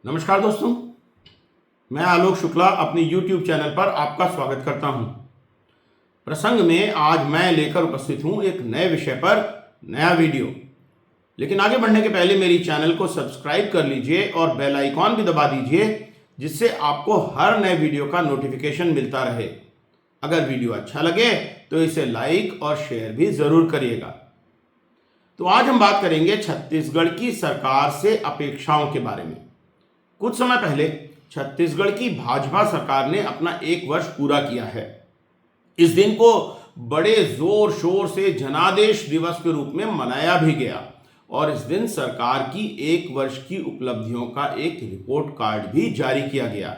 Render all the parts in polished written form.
नमस्कार दोस्तों, मैं आलोक शुक्ला अपनी YouTube चैनल पर आपका स्वागत करता हूं। प्रसंग में आज मैं लेकर उपस्थित हूं एक नए विषय पर नया वीडियो। लेकिन आगे बढ़ने के पहले मेरी चैनल को सब्सक्राइब कर लीजिए और बेल आइकॉन भी दबा दीजिए, जिससे आपको हर नए वीडियो का नोटिफिकेशन मिलता रहे। अगर वीडियो अच्छा लगे तो इसे लाइक और शेयर भी जरूर करिएगा। तो आज हम बात करेंगे छत्तीसगढ़ की सरकार से अपेक्षाओं के बारे में। कुछ समय पहले छत्तीसगढ़ की भाजपा सरकार ने अपना 1 वर्ष पूरा किया है। इस दिन को बड़े जोर शोर से जनादेश दिवस के रूप में मनाया भी गया और इस दिन सरकार की 1 वर्ष की उपलब्धियों का एक रिपोर्ट कार्ड भी जारी किया गया।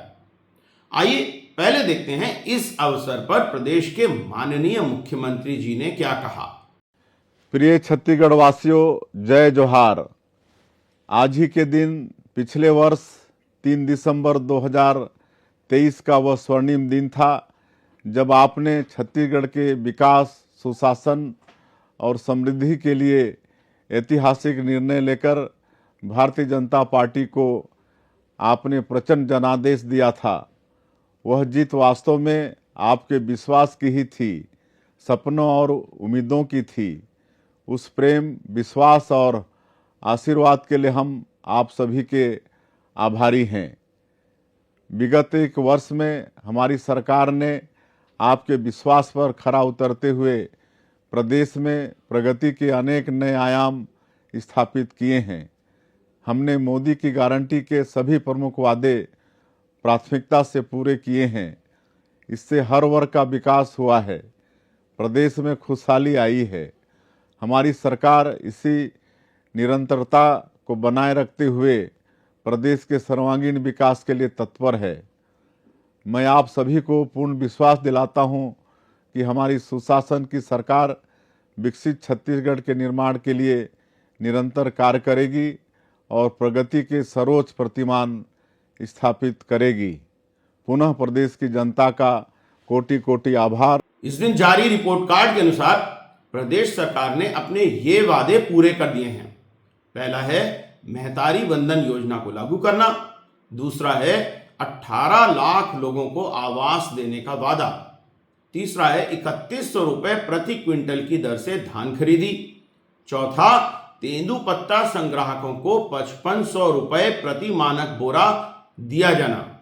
आइए पहले देखते हैं इस अवसर पर प्रदेश के माननीय मुख्यमंत्री जी ने क्या कहा। प्रिय छत्तीसगढ़ वासियों, जय जोहार। आज ही के दिन पिछले वर्ष 3 दिसंबर 2023 का वह स्वर्णिम दिन था जब आपने छत्तीसगढ़ के विकास, सुशासन और समृद्धि के लिए ऐतिहासिक निर्णय लेकर भारतीय जनता पार्टी को आपने प्रचंड जनादेश दिया था। वह जीत वास्तव में आपके विश्वास की ही थी, सपनों और उम्मीदों की थी। उस प्रेम, विश्वास और आशीर्वाद के लिए हम आप सभी के आभारी हैं। विगत 1 वर्ष में हमारी सरकार ने आपके विश्वास पर खरा उतरते हुए प्रदेश में प्रगति के अनेक नए आयाम स्थापित किए हैं। हमने मोदी की गारंटी के सभी प्रमुख वादे प्राथमिकता से पूरे किए हैं। इससे हर वर्ग का विकास हुआ है, प्रदेश में खुशहाली आई है। हमारी सरकार इसी निरंतरता को बनाए रखते हुए प्रदेश के सर्वांगीण विकास के लिए तत्पर है। मैं आप सभी को पूर्ण विश्वास दिलाता हूं कि हमारी सुशासन की सरकार विकसित छत्तीसगढ़ के निर्माण के लिए निरंतर कार्य करेगी और प्रगति के सर्वोच्च प्रतिमान स्थापित करेगी। पुनः प्रदेश की जनता का कोटि कोटि आभार। इस दिन जारी रिपोर्ट कार्ड के अनुसार प्रदेश सरकार ने अपने ये वादे पूरे कर दिए हैं। पहला है महतारी वंदन योजना को लागू करना, दूसरा है 18 लाख लोगों को आवास देने का वादा, तीसरा है 3100 रुपए प्रति क्विंटल की दर से धान खरीदी, चौथा तेंदुपत्ता संग्राहकों को 5500 रुपए प्रति मानक बोरा दिया जाना,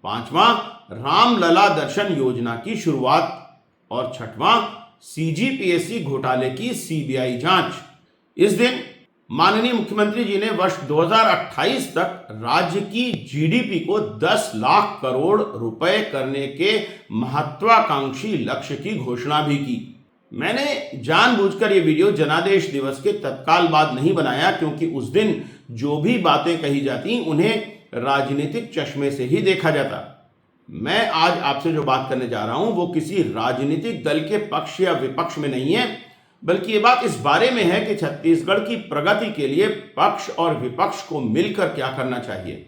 पांचवां रामलला दर्शन योजना की शुरुआत और छठवां सीजीपीएससी घोटाले की सीबीआई जांच। इस दिन माननीय मुख्यमंत्री जी ने वर्ष 2028 तक राज्य की जीडीपी को 10 लाख करोड़ रुपए करने के महत्वाकांक्षी लक्ष्य की घोषणा भी की। मैंने जानबूझकर ये वीडियो जनादेश दिवस के तत्काल बाद नहीं बनाया, क्योंकि उस दिन जो भी बातें कही जाती उन्हें राजनीतिक चश्मे से ही देखा जाता। मैं आज आपसे जो बात करने जा रहा हूं वो किसी राजनीतिक दल के पक्ष या विपक्ष में नहीं है, बल्कि ये बात इस बारे में है कि छत्तीसगढ़ की प्रगति के लिए पक्ष और विपक्ष को मिलकर क्या करना चाहिए।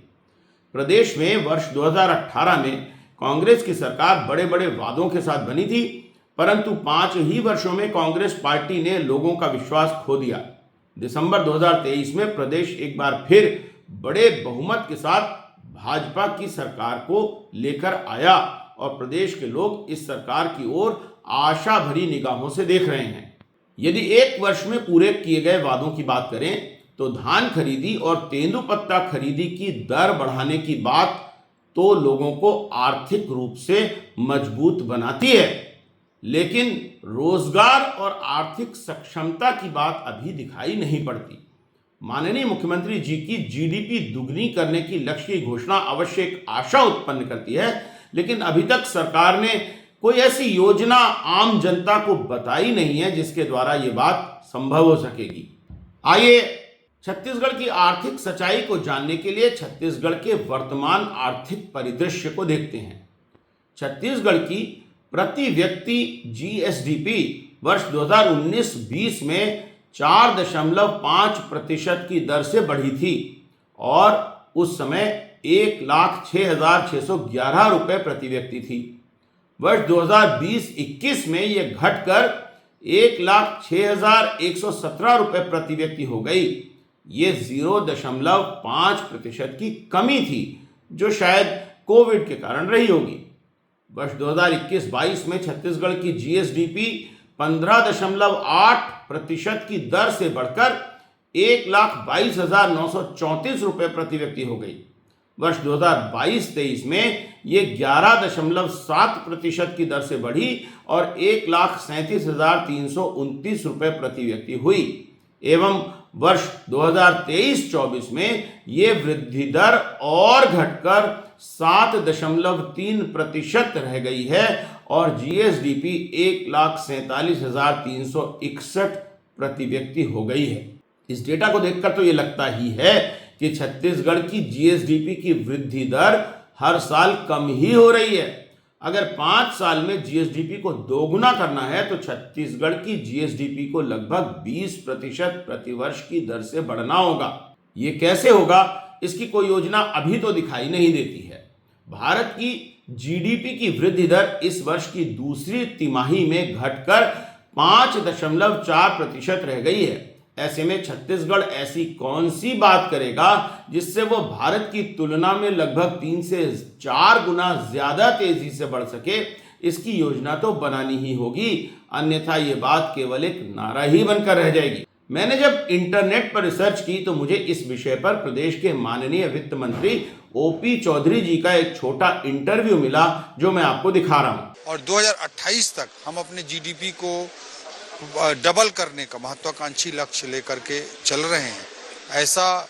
प्रदेश में वर्ष 2018 में कांग्रेस की सरकार बड़े बड़े वादों के साथ बनी थी, परंतु 5 ही वर्षों में कांग्रेस पार्टी ने लोगों का विश्वास खो दिया। दिसंबर 2023 में प्रदेश एक बार फिर बड़े बहुमत के साथ भाजपा की सरकार को लेकर आया और प्रदेश के लोग इस सरकार की ओर आशा भरी निगाहों से देख रहे हैं। यदि 1 वर्ष में पूरे किए गए वादों की बात करें तो धान खरीदी और तेंदुपत्ता खरीदी की दर बढ़ाने की बात तो लोगों को आर्थिक रूप से मजबूत बनाती है, लेकिन रोजगार और आर्थिक सक्षमता की बात अभी दिखाई नहीं पड़ती। माननीय मुख्यमंत्री जी की जीडीपी दुगनी करने की लक्ष्य की घोषणा अवश्य एक आशा उत्पन्न करती है, लेकिन अभी तक सरकार ने कोई ऐसी योजना आम जनता को बताई नहीं है जिसके द्वारा ये बात संभव हो सकेगी। आइए छत्तीसगढ़ की आर्थिक सच्चाई को जानने के लिए छत्तीसगढ़ के वर्तमान आर्थिक परिदृश्य को देखते हैं। छत्तीसगढ़ की प्रति व्यक्ति जीएसडीपी वर्ष 2019-20 में 4.5% की दर से बढ़ी थी और उस समय 1,06,611 रुपए प्रति व्यक्ति थी। वर्ष 2020-21 में यह घटकर 1,06,117 रुपए प्रति व्यक्ति हो गई। ये 0.5% की कमी थी, जो शायद कोविड के कारण रही होगी। वर्ष 2021-22 में छत्तीसगढ़ की जीएसडीपी 15.8% की दर से बढ़कर 1,22,934 रुपये प्रति व्यक्ति हो गई। वर्ष 2022-23 में ये 11.7% की दर से बढ़ी और 1,37,329 रुपये प्रति व्यक्ति हुई। एवं वर्ष 2023-24 में ये वृद्धि दर और घटकर 7.3% रह गई है और जीएसडीपी 1,47,361 प्रति व्यक्ति हो गई है। इस डेटा को देखकर तो ये लगता ही है कि छत्तीसगढ़ की जीएसडीपी की वृद्धि दर हर साल कम ही हो रही है। अगर 5 साल में जीएसडीपी को दोगुना करना है तो छत्तीसगढ़ की जीएसडीपी को लगभग 20% प्रतिवर्ष की दर से बढ़ना होगा। ये कैसे होगा, इसकी कोई योजना अभी तो दिखाई नहीं देती है। भारत की जीडीपी की वृद्धि दर इस वर्ष की दूसरी तिमाही में घटकर 5.4% रह गई है। ऐसे में छत्तीसगढ़ ऐसी कौन सी बात करेगा जिससे वो भारत की तुलना में लगभग 3 से 4 गुना ज्यादा तेजी से बढ़ सके? इसकी योजना तो बनानी ही होगी, अन्यथा ये बात केवल एक नारा ही बनकर रह जाएगी। मैंने जब इंटरनेट पर रिसर्च की तो मुझे इस विषय पर प्रदेश के माननीय वित्त मंत्री ओपी चौधरी जी का एक छोटा इंटरव्यू मिला, जो मैं आपको दिखा रहा हूँ। और 2028 तक हम अपने जीडीपी को डबल करने का महत्वाकांक्षी लक्ष्य लेकर के चल रहे हैं। ऐसा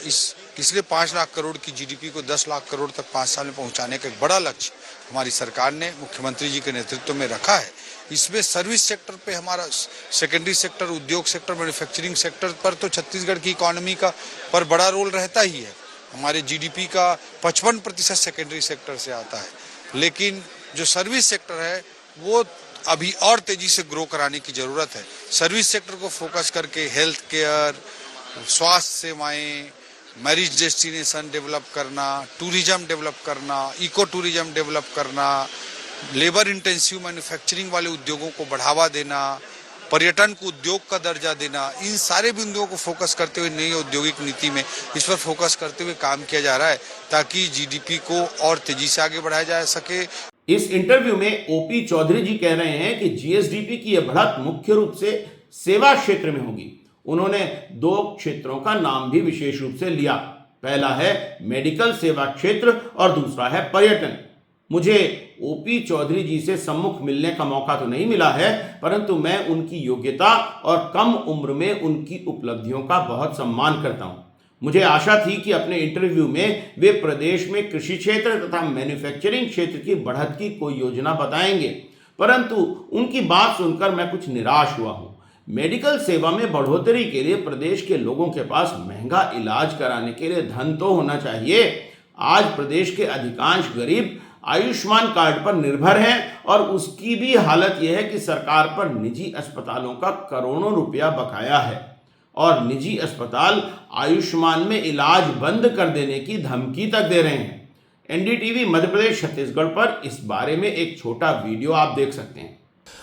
इस पिछले 5 लाख करोड़ की जीडीपी को 10 लाख करोड़ तक 5 साल में पहुंचाने का एक बड़ा लक्ष्य हमारी सरकार ने मुख्यमंत्री जी के नेतृत्व में रखा है। इसमें सर्विस सेक्टर पे हमारा सेकेंडरी सेक्टर, उद्योग सेक्टर, मैन्युफैक्चरिंग सेक्टर पर तो छत्तीसगढ़ की इकोनॉमी का पर बड़ा रोल रहता ही है। हमारे जीडीपी का 55% सेकेंडरी सेक्टर से आता है, लेकिन जो सर्विस सेक्टर है वो अभी और तेजी से ग्रो कराने की जरूरत है। सर्विस सेक्टर को फोकस करके हेल्थ केयर, स्वास्थ्य सेवाएं, मैरिज डेस्टिनेशन डेवलप करना, टूरिज्म डेवलप करना, इको टूरिज्म डेवलप करना, लेबर इंटेंसिव मैन्युफैक्चरिंग वाले उद्योगों को बढ़ावा देना, पर्यटन को उद्योग का दर्जा देना, इन सारे बिंदुओं को फोकस करते हुए नई औद्योगिक नीति में इस पर फोकस करते हुए काम किया जा रहा है ताकि जीडीपी को और तेजी से आगे बढ़ाया जा सके। इस इंटरव्यू में ओपी चौधरी जी कह रहे हैं कि जीएसडीपी की यह बढ़त मुख्य रूप से सेवा क्षेत्र में होगी। उन्होंने 2 क्षेत्रों का नाम भी विशेष रूप से लिया। पहला है मेडिकल सेवा क्षेत्र और दूसरा है पर्यटन। मुझे ओपी चौधरी जी से सम्मुख मिलने का मौका तो नहीं मिला है, परंतु मैं उनकी योग्यता और कम उम्र में उनकी उपलब्धियों का बहुत सम्मान करता हूं। मुझे आशा थी कि अपने इंटरव्यू में वे प्रदेश में कृषि क्षेत्र तथा मैन्युफैक्चरिंग क्षेत्र की बढ़त की कोई योजना बताएंगे, परंतु उनकी बात सुनकर मैं कुछ निराश हुआ हूं। मेडिकल सेवा में बढ़ोतरी के लिए प्रदेश के लोगों के पास महंगा इलाज कराने के लिए धन तो होना चाहिए। आज प्रदेश के अधिकांश गरीब आयुष्मान कार्ड पर निर्भर हैं और उसकी भी हालत यह है कि सरकार पर निजी अस्पतालों का करोड़ों रुपया बकाया है और निजी अस्पताल आयुष्मान में इलाज बंद कर देने की धमकी तक दे रहे हैं। एनडीटीवी मध्य प्रदेश छत्तीसगढ़ पर इस बारे में एक छोटा वीडियो आप देख सकते हैं।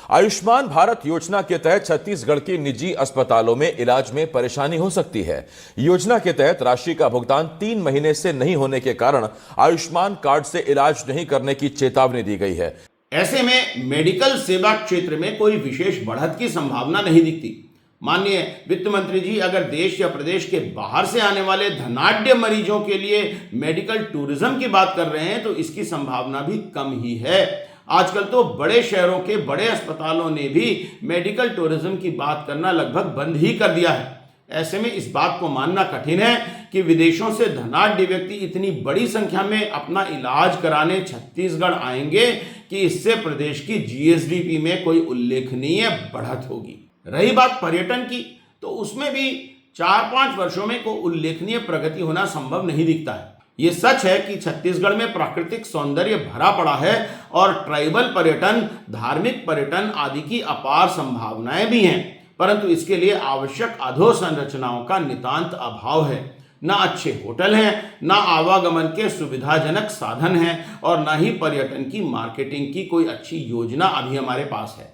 आयुष्मान भारत योजना के तहत छत्तीसगढ़ के निजी अस्पतालों में इलाज में परेशानी हो सकती है। योजना के तहत राशि का भुगतान 3 महीने से नहीं होने के कारण आयुष्मान कार्ड से इलाज नहीं करने की चेतावनी दी गई है। ऐसे में मेडिकल सेवा क्षेत्र में कोई विशेष बढ़त की संभावना नहीं दिखती। माननीय वित्त मंत्री जी, अगर देश या प्रदेश के बाहर से आने वाले धनाढ्य मरीजों के लिए मेडिकल टूरिज्म की बात कर रहे हैं तो इसकी संभावना भी कम ही है। आजकल तो बड़े शहरों के बड़े अस्पतालों ने भी मेडिकल टूरिज्म की बात करना लगभग बंद ही कर दिया है। ऐसे में इस बात को मानना कठिन है कि विदेशों से धनाढ्य व्यक्ति इतनी बड़ी संख्या में अपना इलाज कराने छत्तीसगढ़ आएंगे कि इससे प्रदेश की जीएसडीपी में कोई उल्लेखनीय बढ़त होगी। रही बात पर्यटन की, तो उसमें भी 4-5 वर्षों में कोई उल्लेखनीय प्रगति होना संभव नहीं दिखता है। ये सच है कि छत्तीसगढ़ में प्राकृतिक सौंदर्य भरा पड़ा है और ट्राइबल पर्यटन, धार्मिक पर्यटन आदि की अपार संभावनाएं भी हैं, परंतु इसके लिए आवश्यक अधोसंरचनाओं का नितांत अभाव है। ना अच्छे होटल हैं, ना आवागमन के सुविधाजनक साधन हैं और ना ही पर्यटन की मार्केटिंग की कोई अच्छी योजना अभी हमारे पास है।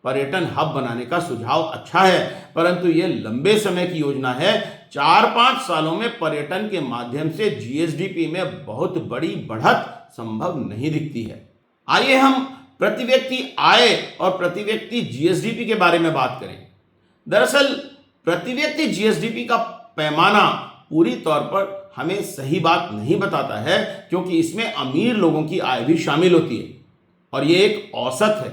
पर्यटन हब बनाने का सुझाव अच्छा है, परंतु ये लंबे समय की योजना है। 4-5 सालों में पर्यटन के माध्यम से जीएसडीपी में बहुत बड़ी बढ़त संभव नहीं दिखती है। आइए हम प्रति व्यक्ति आय और प्रति व्यक्ति जीएसडीपी के बारे में बात करें। दरअसल प्रति व्यक्ति जीएसडीपी का पैमाना पूरी तौर पर हमें सही बात नहीं बताता है, क्योंकि इसमें अमीर लोगों की आय भी शामिल होती है और ये एक औसत है।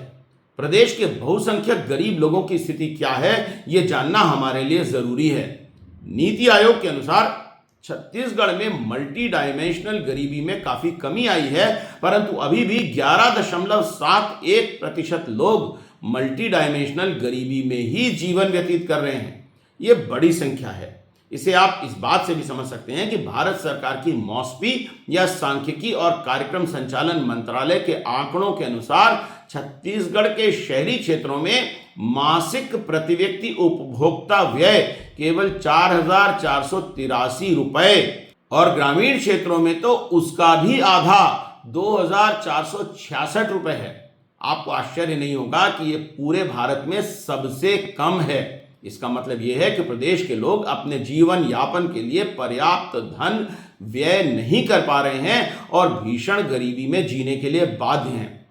प्रदेश के बहुसंख्यक गरीब लोगों की स्थिति क्या है, ये जानना हमारे लिए जरूरी है। नीति आयोग के अनुसार छत्तीसगढ़ में मल्टी डायमेंशनल गरीबी में काफी कमी आई है, परंतु अभी भी 11.71% लोग मल्टी डायमेंशनल गरीबी में ही जीवन व्यतीत कर रहे हैं। ये बड़ी संख्या है। इसे आप इस बात से भी समझ सकते हैं कि भारत सरकार की मॉस्पी या सांख्यिकी और कार्यक्रम संचालन मंत्रालय के आंकड़ों के अनुसार छत्तीसगढ़ के शहरी क्षेत्रों में मासिक प्रति व्यक्ति उपभोक्ता व्यय केवल 4,483 रुपए और ग्रामीण क्षेत्रों में तो उसका भी आधा 2,466 रुपए है। आपको आश्चर्य नहीं होगा कि ये पूरे भारत में सबसे कम है। इसका मतलब यह है कि प्रदेश के लोग अपने जीवन यापन के लिए पर्याप्त धन व्यय नहीं कर पा रहे हैं और भीषण गरीबी में जीने के लिए बाध्य हैं।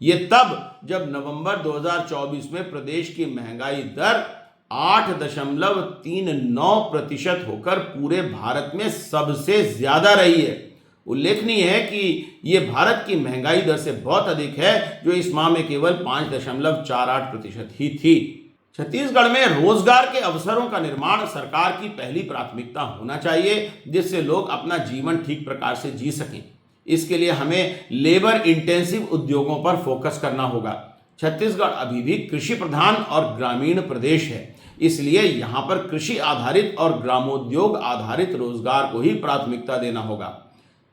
ये तब जब नवंबर 2024 में प्रदेश की महंगाई दर 8.39% होकर पूरे भारत में सबसे ज्यादा रही है। उल्लेखनीय है कि ये भारत की महंगाई दर से बहुत अधिक है, जो इस माह में केवल 5.48% ही थी। छत्तीसगढ़ में रोजगार के अवसरों का निर्माण सरकार की पहली प्राथमिकता होना चाहिए, जिससे लोग अपना जीवन ठीक प्रकार से जी सकें। इसके लिए हमें लेबर इंटेंसिव उद्योगों पर फोकस करना होगा। छत्तीसगढ़ अभी भी कृषि प्रधान और ग्रामीण प्रदेश है, इसलिए यहाँ पर कृषि आधारित और ग्रामोद्योग आधारित रोजगार को ही प्राथमिकता देना होगा।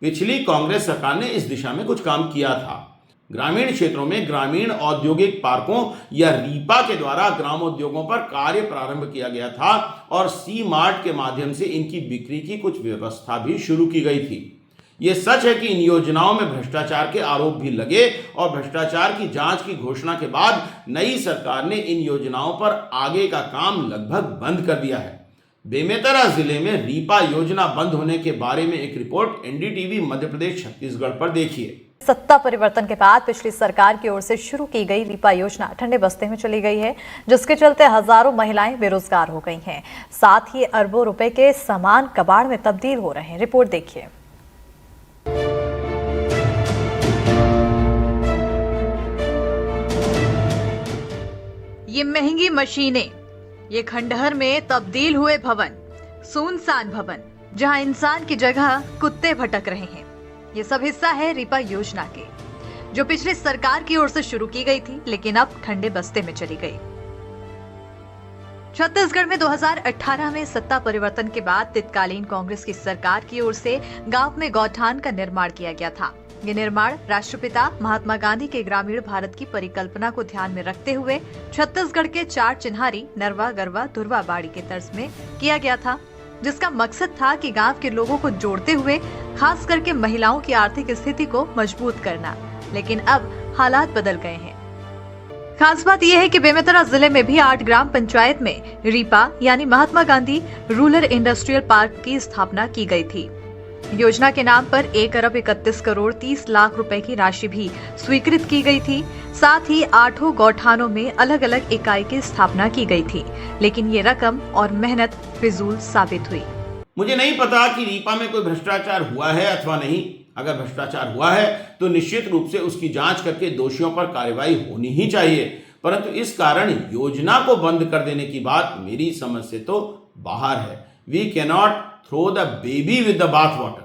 पिछली कांग्रेस सरकार ने इस दिशा में कुछ काम किया था। ग्रामीण क्षेत्रों में ग्रामीण औद्योगिक पार्कों या रीपा के द्वारा ग्रामोद्योगों पर कार्य प्रारंभ किया गया था और सी मार्ट के माध्यम से इनकी बिक्री की कुछ व्यवस्था भी शुरू की गई थी। ये सच है कि इन योजनाओं में भ्रष्टाचार के आरोप भी लगे और भ्रष्टाचार की जांच की घोषणा के बाद नई सरकार ने इन योजनाओं पर आगे का काम लगभग बंद कर दिया है। बेमेतरा जिले में रीपा योजना बंद होने के बारे में एक रिपोर्ट एनडीटीवी मध्य प्रदेश छत्तीसगढ़ पर देखिए। सत्ता परिवर्तन के बाद पिछली सरकार की ओर से शुरू की गई रीपा योजना ठंडे बस्ते में चली गई है, जिसके चलते हजारों महिलाएं बेरोजगार हो गई हैं। साथ ही अरबों रुपए के सामान कबाड़ में तब्दील हो रहे हैं। रिपोर्ट देखिए। ये महंगी मशीनें, ये खंडहर में तब्दील हुए भवन, सुनसान भवन, जहां इंसान की जगह कुत्ते भटक रहे हैं। ये सब हिस्सा है रीपा योजना के, जो पिछली सरकार की ओर से शुरू की गई थी, लेकिन अब ठंडे बस्ते में चली गई। छत्तीसगढ़ में 2018 में सत्ता परिवर्तन के बाद तत्कालीन कांग्रेस की सरकार की ओर से गांव में गौठान का निर्माण किया गया था। ये निर्माण राष्ट्रपिता महात्मा गांधी के ग्रामीण भारत की परिकल्पना को ध्यान में रखते हुए छत्तीसगढ़ के 4 चिन्हारी नरवा, गरवा, धुरवा बाड़ी के तर्ज में किया गया था, जिसका मकसद था कि गांव के लोगों को जोड़ते हुए खास करके महिलाओं की आर्थिक स्थिति को मजबूत करना। लेकिन अब हालात बदल गए हैं। खास बात यह है कि बेमेतरा जिले में भी 8 ग्राम पंचायत में रीपा यानी Mahatma Gandhi rural industrial park की स्थापना की गई थी। योजना के नाम पर 1,31,30,00,000 रुपए की राशि भी स्वीकृत की गई थी। साथ ही 8 गौठानों में अलग अलग इकाई की स्थापना की गई थी, लेकिन ये रकम और मेहनत फिजूल साबित हुई। मुझे नहीं पता कि रीपा में कोई भ्रष्टाचार हुआ है अथवा नहीं। अगर भ्रष्टाचार हुआ है तो निश्चित रूप से उसकी जांच करके दोषियों पर कार्रवाई होनी ही चाहिए, परंतु इस कारण योजना को बंद कर देने की बात मेरी समझ से तो बाहर है। We cannot throw the baby with the bath water.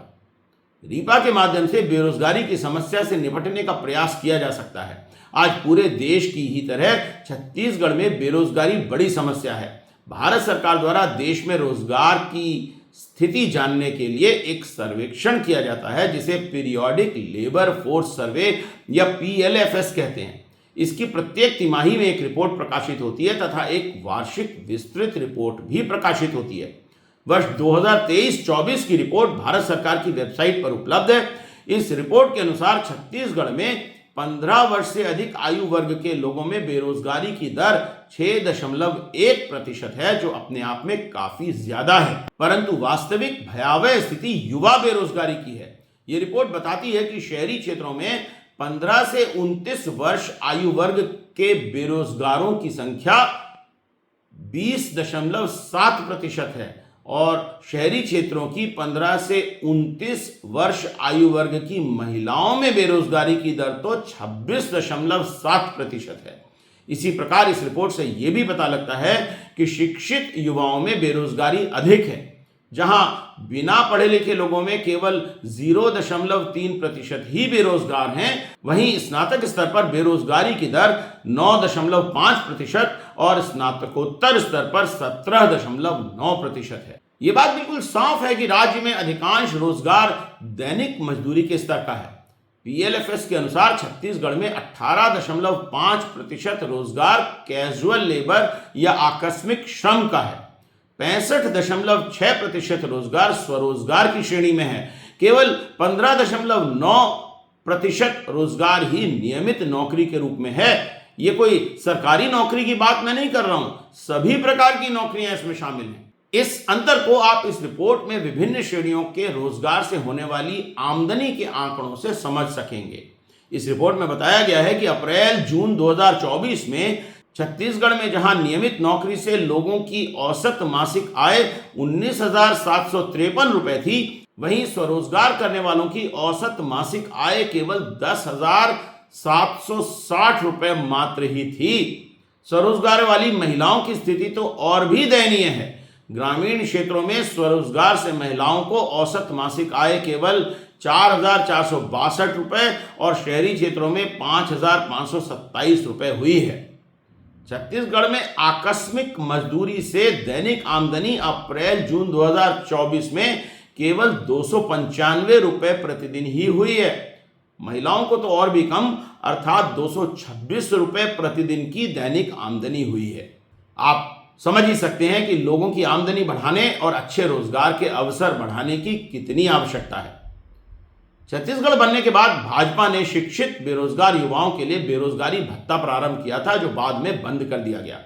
रीपा के माध्यम से बेरोजगारी की समस्या से निपटने का प्रयास किया जा सकता है। आज पूरे देश की ही तरह छत्तीसगढ़ में बेरोजगारी बड़ी समस्या है। भारत सरकार द्वारा देश में रोजगार की स्थिति जानने के लिए एक सर्वेक्षण किया जाता है, जिसे पीरियोडिक लेबर फोर्स सर्वे या PLFS कहते हैं। इसकी प्रत्येक तिमाही में एक रिपोर्ट प्रकाशित होती है तथा एक वार्षिक विस्तृत रिपोर्ट भी प्रकाशित होती है। वर्ष 2023-24 की रिपोर्ट भारत सरकार की वेबसाइट पर उपलब्ध है। इस रिपोर्ट के अनुसार छत्तीसगढ़ में 15 वर्ष से अधिक आयु वर्ग के लोगों में बेरोजगारी की दर 6.1% है, जो अपने आप में काफी ज्यादा है। परंतु वास्तविक भयावह स्थिति युवा बेरोजगारी की है। ये रिपोर्ट बताती है कि शहरी क्षेत्रों में 15 से 29 वर्ष आयु वर्ग के बेरोजगारों की संख्या 20.7% है और शहरी क्षेत्रों की 15 से 29 वर्ष आयु वर्ग की महिलाओं में बेरोजगारी की दर तो 26.7% है। इसी प्रकार इस रिपोर्ट से यह भी पता लगता है कि शिक्षित युवाओं में बेरोजगारी अधिक है। जहां बिना पढ़े लिखे लोगों में केवल 0.3% ही बेरोजगार हैं, वहीं स्नातक स्तर पर बेरोजगारी की दर 9.5% और स्नातकोत्तर स्तर पर 17.9% है। यह बात बिल्कुल साफ है कि राज्य में अधिकांश रोजगार दैनिक मजदूरी के स्तर का है। PLFS के अनुसार छत्तीसगढ़ में 18.5% रोजगार कैजुअल लेबर या आकस्मिक श्रम का है। 65.6% रोजगार स्वरोजगार की श्रेणी में है। केवल 15.9% रोजगार ही नियमित नौकरी के रूप में है। ये कोई सरकारी नौकरी की बात मैं नहीं कर रहा हूं, सभी प्रकार की नौकरियां इसमें शामिल हैं। इस अंतर को आप इस रिपोर्ट में विभिन्न श्रेणियों के रोजगार से होने वाली आमदनी के आंकड़ों से समझ सकेंगे। इस रिपोर्ट में बताया गया है कि अप्रैल-जून 2024 में छत्तीसगढ़ में जहां नियमित नौकरी से लोगों की औसत मासिक आय 19,753 रुपए थी, वहीं स्वरोजगार करने वालों की औसत मासिक आय केवल 10,760 रुपए मात्र ही थी। स्वरोजगार वाली महिलाओं की स्थिति तो और भी दयनीय है। ग्रामीण क्षेत्रों में स्वरोजगार से महिलाओं को औसत मासिक आय केवल 4,462 रुपए और शहरी क्षेत्रों में 5,527 रुपए हुई है। छत्तीसगढ़ में आकस्मिक मजदूरी से दैनिक आमदनी अप्रैल-जून 2024 में केवल 295 रुपए प्रतिदिन ही हुई है। महिलाओं को तो और भी कम, अर्थात 226 रुपए प्रतिदिन की दैनिक आमदनी हुई है। आप समझ ही सकते हैं कि लोगों की आमदनी बढ़ाने और अच्छे रोजगार के अवसर बढ़ाने की कितनी आवश्यकता है। छत्तीसगढ़ बनने के बाद भाजपा ने शिक्षित बेरोजगार युवाओं के लिए बेरोजगारी भत्ता प्रारंभ किया था, जो बाद में बंद कर दिया गया।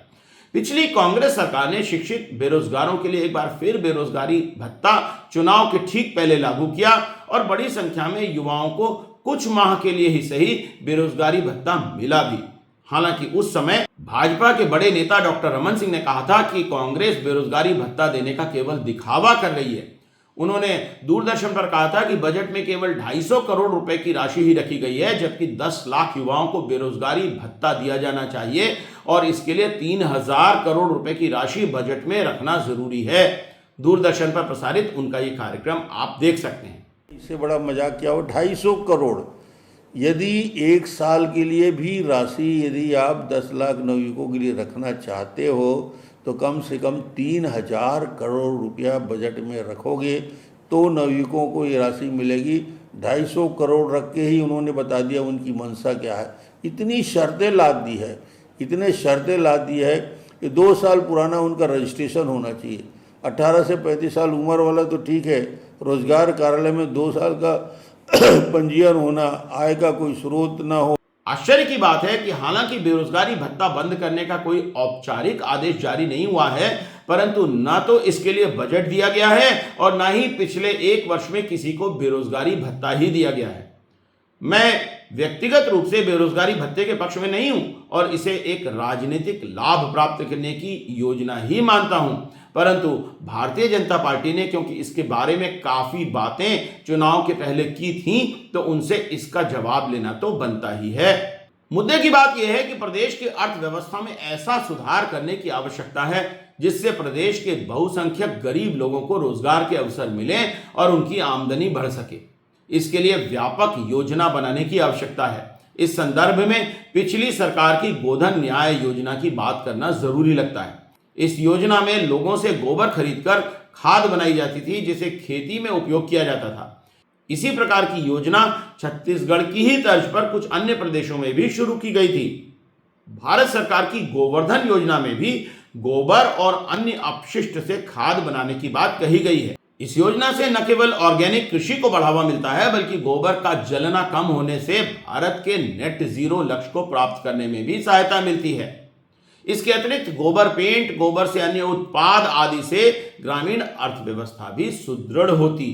पिछली कांग्रेस सरकार ने शिक्षित बेरोजगारों के लिए एक बार फिर बेरोजगारी भत्ता चुनाव के ठीक पहले लागू किया और बड़ी संख्या में युवाओं को कुछ माह के लिए ही सही बेरोजगारी भत्ता मिला भी। हालांकि उस समय भाजपा के बड़े नेता डॉक्टर रमन सिंह ने कहा था कि कांग्रेस बेरोजगारी भत्ता देने का केवल दिखावा कर रही है। उन्होंने दूरदर्शन पर कहा था कि बजट में केवल 250 करोड़ रुपए की राशि ही रखी गई है, जबकि 10 लाख युवाओं को बेरोजगारी भत्ता दिया जाना चाहिए और इसके लिए 3,000 करोड़ रुपए की राशि बजट में रखना जरूरी है। दूरदर्शन पर प्रसारित उनका ये कार्यक्रम आप देख सकते हैं। इससे बड़ा मजाक क्या हो, 250 करोड़ यदि एक साल के लिए भी राशि यदि आप 10 लाख नवयुवकों के लिए रखना चाहते हो तो कम से कम 3,000 करोड़ रुपया बजट में रखोगे तो नवयुवकों को ये राशि मिलेगी। 250 करोड़ रख के ही उन्होंने बता दिया उनकी मंशा क्या है। इतनी शर्तें लाद दी है, इतने शर्तें लाद दी है कि 2 साल पुराना उनका रजिस्ट्रेशन होना चाहिए। 18 से 35 साल उम्र वाला तो ठीक है, रोजगार कार्यालय में 2 साल का पंजीयन होना, आय का कोई स्रोत ना हो। आश्चर्य की बात है कि हालांकि बेरोजगारी भत्ता बंद करने का कोई औपचारिक आदेश जारी नहीं हुआ है, परंतु न तो इसके लिए बजट दिया गया है और न ही पिछले 1 वर्ष में किसी को बेरोजगारी भत्ता ही दिया गया है। मैं व्यक्तिगत रूप से बेरोजगारी भत्ते के पक्ष में नहीं हूं और इसे एक राजनीतिक लाभ प्राप्त करने की योजना ही मानता हूं, परंतु भारतीय जनता पार्टी ने क्योंकि इसके बारे में काफी बातें चुनाव के पहले की थीं, तो उनसे इसका जवाब लेना तो बनता ही है। मुद्दे की बात यह है कि प्रदेश की अर्थव्यवस्था में ऐसा सुधार करने की आवश्यकता है जिससे प्रदेश के बहुसंख्यक गरीब लोगों को रोजगार के अवसर मिलें और उनकी आमदनी बढ़ सके। इसके लिए व्यापक योजना बनाने की आवश्यकता है। इस संदर्भ में पिछली सरकार की गोधन न्याय योजना की बात करना जरूरी लगता है। इस योजना में लोगों से गोबर खरीदकर खाद बनाई जाती थी जिसे खेती में उपयोग किया जाता था। इसी प्रकार की योजना छत्तीसगढ़ की ही तर्ज पर कुछ अन्य प्रदेशों में भी शुरू की गई थी। भारत सरकार की गोवर्धन योजना में भी गोबर और अन्य अपशिष्ट से खाद बनाने की बात कही गई है। इस योजना से न केवल ऑर्गेनिक कृषि को बढ़ावा मिलता है, बल्कि गोबर का जलना कम होने से भारत के नेट जीरो लक्ष्य को प्राप्त करने में भी सहायता मिलती है। इसके अतिरिक्त गोबर पेंट, गोबर से अन्य उत्पाद आदि से ग्रामीण अर्थव्यवस्था भी सुदृढ़ होती।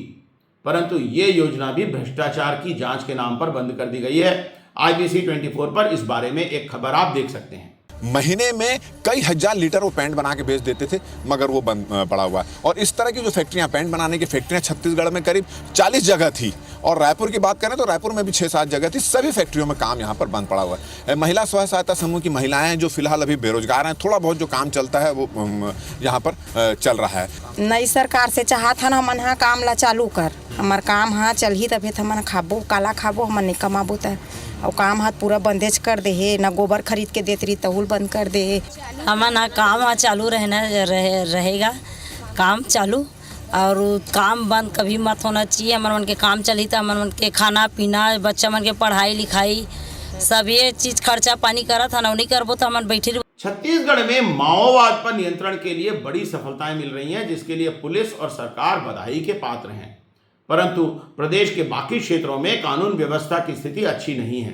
परंतु ये योजना भी भ्रष्टाचार की जांच के नाम पर बंद कर दी गई है। IBC 24 पर इस बारे में एक खबर आप देख सकते हैं। महीने में कई हजार लीटर वो पेंट बना के बेच देते थे, मगर वो बंद पड़ा हुआ है। और इस तरह की जो फैक्ट्रियां, पेंट बनाने की फैक्ट्रियां छत्तीसगढ़ में करीब 40 जगह थी, और रायपुर की बात करें तो रायपुर में भी 6-7 जगह थी। सभी फैक्ट्रियों में काम यहाँ पर बंद पड़ा हुआ है। महिला स्व सहायता समूह की महिलाएं जो फिलहाल अभी बेरोजगार हैं, थोड़ा बहुत जो काम चलता है वो यहाँ पर चल रहा है। नई सरकार से चाहत हन हमन हाँ काम ला चालू कर, हमार काम हाँ चलही तभी हमन खाबो, काला खाबो, हमन नहीं कमाबो त और काम हाथ पूरा बंदेज कर दे है। ना गोबर खरीद के देत रही तहुल बंद कर दे है। हमारा काम चालू रहेगा, काम चालू, और काम बंद कभी मत होना चाहिए। हमारे मन के काम चली तो हमारे मन के खाना पीना, बच्चा मन के पढ़ाई लिखाई, सब ये चीज खर्चा पानी करत है ना, नहीं करबो तो हमारे बैठी। छत्तीसगढ़ में माओवाद पर नियंत्रण के लिए बड़ी सफलताएं मिल रही हैं, जिसके लिए पुलिस और सरकार बधाई के पात्र हैं। परंतु प्रदेश के बाकी क्षेत्रों में कानून व्यवस्था की स्थिति अच्छी नहीं है।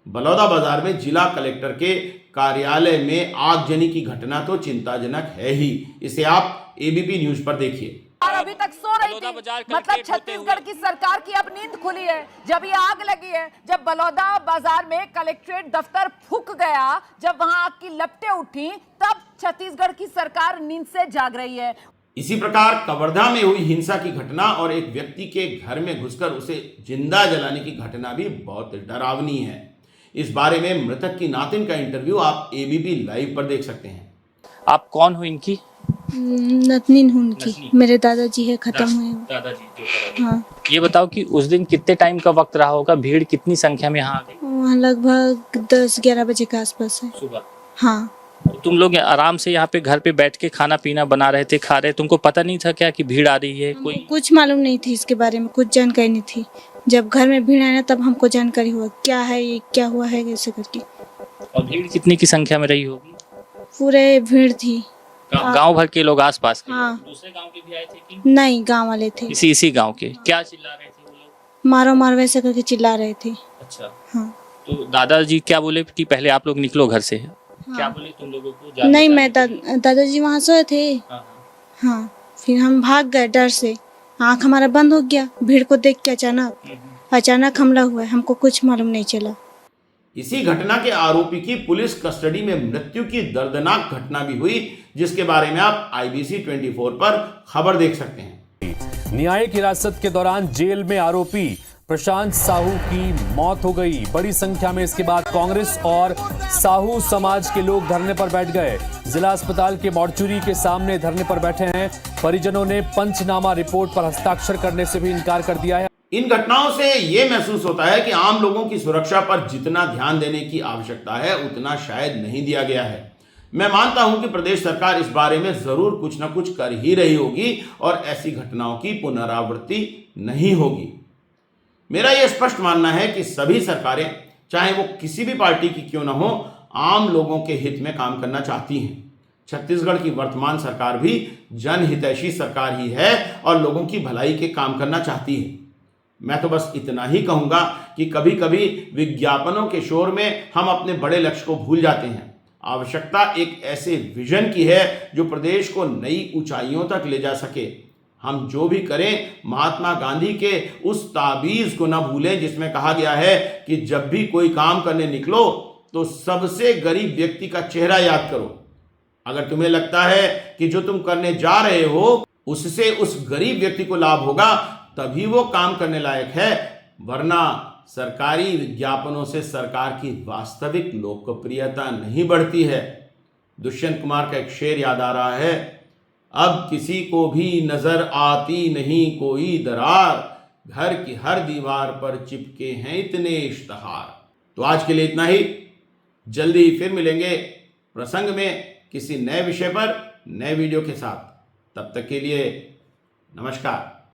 बलौदाबाजार में जिला कलेक्टर के कार्यालय में आगजनी की घटना तो चिंताजनक है ही। इसे आप ABP न्यूज पर देखिए। अभी तक सो रही थी, मतलब छत्तीसगढ़ की सरकार की अब नींद खुली है। जब ये आग लगी है, जब बलौदा बाजार में कलेक्ट्रेट दफ्तर फूंक गया, जब वहां आग की लपटें उठी, तब छत्तीसगढ़ की सरकार नींद से जाग रही है। इसी प्रकार कवर्धा में हुई हिंसा की घटना और एक व्यक्ति के घर में घुसकर उसे जिंदा जलाने की घटना भी बहुत डरावनी है। इस बारे में मृतक की नातिन का इंटरव्यू आप ABP लाइव पर देख सकते हैं। आप कौन हो इनकी? नतनीन हूँ उनकी, मेरे दादाजी है, खत्म हुए। दादाजी। हाँ। ये बताओ कि उस दिन कितने टाइम का वक्त रहा होगा, भीड़ कितनी संख्या में यहाँ आ गई? वहाँ लगभग 10-11 बजे के आसपास है। सुबह? हाँ। तुम लोग आराम से यहाँ पे घर पे बैठ के खाना पीना बना रहे थे, खा रहे, तुमको पता नहीं था क्या कि भीड़ आ रही है? कोई कुछ मालूम नहीं थी इसके बारे में, कुछ जानकारी नहीं थी। जब घर में भीड़ आया तब हमको जानकारी हुआ क्या है, ये क्या हुआ है, ऐसे करके। और भीड़ कितनी की संख्या में रही होगी? पूरे भीड़ थी। गांव भर के लोग आसपास के? हाँ। दूसरे गांव के भी आए थे कि नहीं, गांव वाले थे। इसी गांव के? क्या चिल्ला रहे थे वो लोग? मारो मारो वैसे करके चिल्ला रहे थे। अच्छा। हाँ। तो दादाजी क्या बोले कि पहले आप लोग निकलो घर से? हाँ। क्या बोले तुम लोगों को? नहीं, मैं दादाजी वहाँ सोए थे। हाँ, फिर हम भाग गए डर से, आँख हमारा बंद हो गया। भीड़ को देख के अचानक हमला हुआ, हमको कुछ मालूम नहीं चला। इसी घटना के आरोपी की पुलिस कस्टडी में मृत्यु की दर्दनाक घटना भी हुई, जिसके बारे में आप IBC 24 पर खबर देख सकते हैं। न्यायिक हिरासत के दौरान जेल में आरोपी प्रशांत साहू की मौत हो गई। बड़ी संख्या में इसके बाद कांग्रेस और साहू समाज के लोग धरने पर बैठ गए। जिला अस्पताल के मॉर्चुरी के सामने धरने पर बैठे हैं। परिजनों ने पंचनामा रिपोर्ट पर हस्ताक्षर करने से भी इनकार कर दिया है। इन घटनाओं से यह महसूस होता है कि आम लोगों की सुरक्षा पर जितना ध्यान देने की आवश्यकता है, उतना शायद नहीं दिया गया है। मैं मानता हूं कि प्रदेश सरकार इस बारे में जरूर कुछ न कुछ कर ही रही होगी और ऐसी घटनाओं की पुनरावृत्ति नहीं होगी। मेरा यह स्पष्ट मानना है कि सभी सरकारें, चाहे वो किसी भी पार्टी की क्यों न हो, आम लोगों के हित में काम करना चाहती हैं। छत्तीसगढ़ की वर्तमान सरकार भी जनहितैषी सरकार ही है और लोगों की भलाई के काम करना चाहती है। मैं तो बस इतना ही कहूँगा कि कभी कभी विज्ञापनों के शोर में हम अपने बड़े लक्ष्य को भूल जाते हैं। आवश्यकता एक ऐसे विजन की है जो प्रदेश को नई ऊंचाइयों तक ले जा सके। हम जो भी करें, महात्मा गांधी के उस ताबीज को न भूलें जिसमें कहा गया है कि जब भी कोई काम करने निकलो तो सबसे गरीब व्यक्ति का चेहरा याद करो। अगर तुम्हें लगता है कि जो तुम करने जा रहे हो उससे उस गरीब व्यक्ति को लाभ होगा, तभी वो काम करने लायक है, वरना सरकारी विज्ञापनों से सरकार की वास्तविक लोकप्रियता नहीं बढ़ती है। दुष्यंत कुमार का एक शेर याद आ रहा है, अब किसी को भी नजर आती नहीं कोई दरार, घर की हर दीवार पर चिपके हैं इतने इश्तहार। तो आज के लिए इतना ही। जल्दी फिर मिलेंगे प्रसंग में किसी नए विषय पर, नए वीडियो के साथ। तब तक के लिए नमस्कार।